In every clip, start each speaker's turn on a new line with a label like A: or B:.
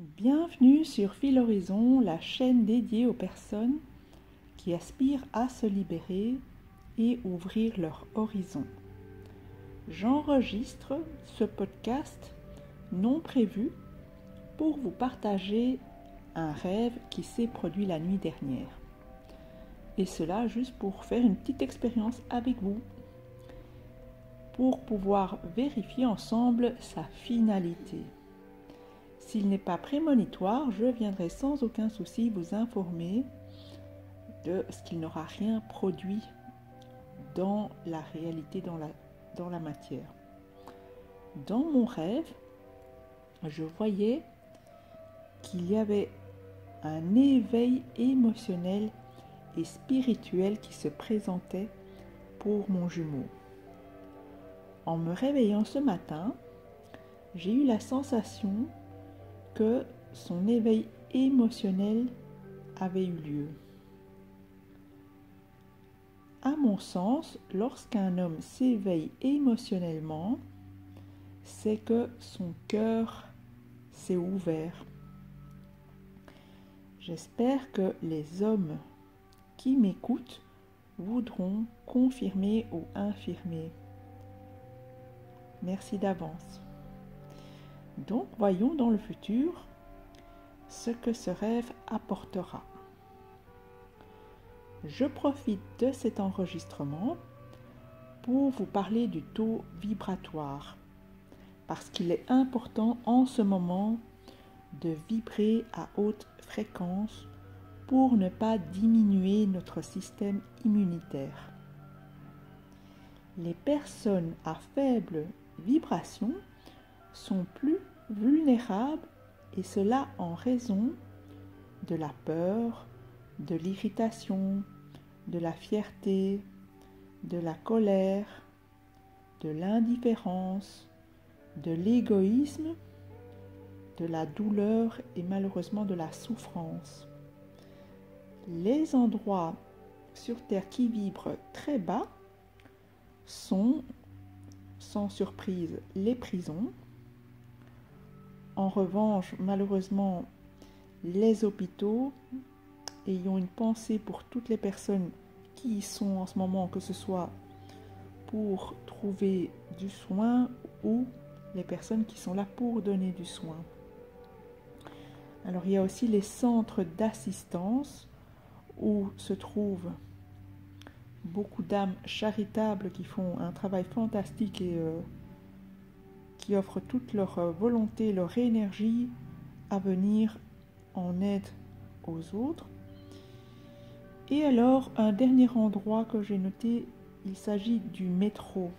A: Bienvenue sur Fil Horizon, la chaîne dédiée aux personnes qui aspirent à se libérer et ouvrir leur horizon. J'enregistre ce podcast non prévu pour vous partager un rêve qui s'est produit la nuit dernière. Et cela juste pour faire une petite expérience avec vous, pour pouvoir vérifier ensemble sa finalité. S'il n'est pas prémonitoire, je viendrai sans aucun souci vous informer de ce qu'il n'aura rien produit dans la réalité, dans la matière. Dans mon rêve, je voyais qu'il y avait un éveil émotionnel et spirituel qui se présentait pour mon jumeau. En me réveillant ce matin, j'ai eu la sensation que son éveil émotionnel avait eu lieu. À mon sens, lorsqu'un homme s'éveille émotionnellement, c'est que son cœur s'est ouvert. J'espère que les hommes qui m'écoutent voudront confirmer ou infirmer. Merci d'avance. Donc, voyons dans le futur ce que ce rêve apportera. Je profite de cet enregistrement pour vous parler du taux vibratoire, parce qu'il est important en ce moment de vibrer à haute fréquence pour ne pas diminuer notre système immunitaire. Les personnes à faible vibration sont plus vulnérables, et cela en raison de la peur, de l'irritation, de la fierté, de la colère, de l'indifférence, de l'égoïsme, de la douleur et malheureusement de la souffrance. Les endroits sur Terre qui vibrent très bas sont, sans surprise, les prisons. En revanche, malheureusement, les hôpitaux, ayons une pensée pour toutes les personnes qui y sont en ce moment, que ce soit pour trouver du soin ou les personnes qui sont là pour donner du soin. Alors il y a aussi les centres d'assistance où se trouvent beaucoup d'âmes charitables qui font un travail fantastique et qui offrent toute leur volonté, leur énergie à venir en aide aux autres. Et alors, un dernier endroit que j'ai noté, il s'agit du métro.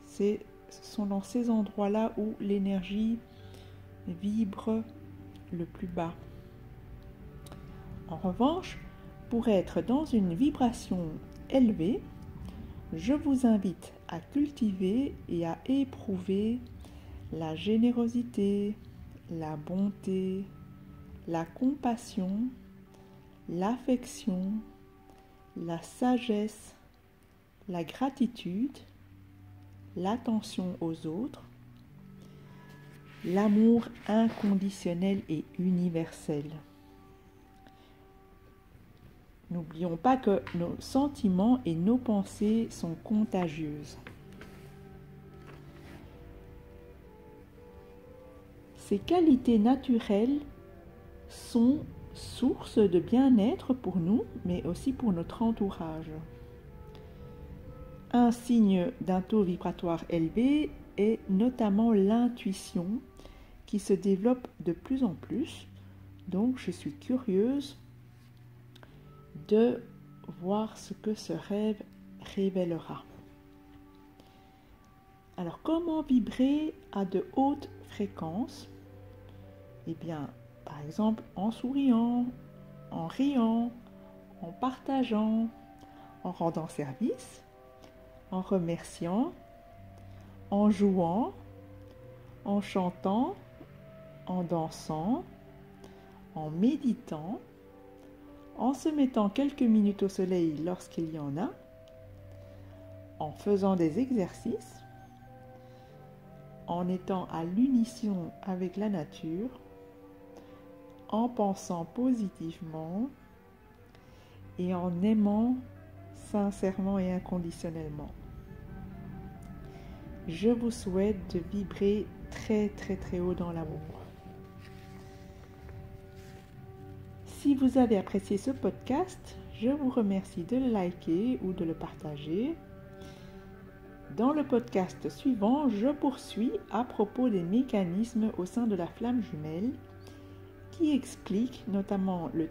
A: Ce sont dans ces endroits-là où l'énergie vibre le plus bas. En revanche, pour être dans une vibration élevée, je vous invite à cultiver et à éprouver la générosité, la bonté, la compassion, l'affection, la sagesse, la gratitude, l'attention aux autres, l'amour inconditionnel et universel. N'oublions pas que nos sentiments et nos pensées sont contagieuses. Ces qualités naturelles sont source de bien-être pour nous, mais aussi pour notre entourage. Un signe d'un taux vibratoire élevé est notamment l'intuition qui se développe de plus en plus. Donc, je suis curieuse de voir ce que ce rêve révélera. Alors, comment vibrer à de hautes fréquences ? Eh bien, par exemple, en souriant, en riant, en partageant, en rendant service, en remerciant, en jouant, en chantant, en dansant, en méditant, en se mettant quelques minutes au soleil lorsqu'il y en a, en faisant des exercices, en étant à l'unisson avec la nature, en pensant positivement et en aimant sincèrement et inconditionnellement. Je vous souhaite de vibrer très très très haut dans l'amour. Si vous avez apprécié ce podcast, je vous remercie de le liker ou de le partager. Dans le podcast suivant, je poursuis à propos des mécanismes au sein de la flamme jumelle qui expliquent notamment le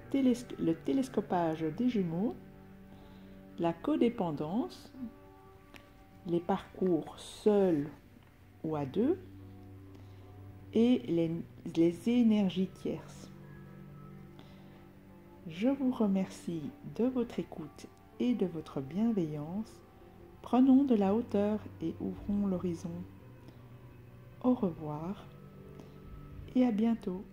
A: télescopage des jumeaux, la codépendance, les parcours seuls ou à deux et les énergies tierces. Je vous remercie de votre écoute et de votre bienveillance. Prenons de la hauteur et ouvrons l'horizon. Au revoir et à bientôt.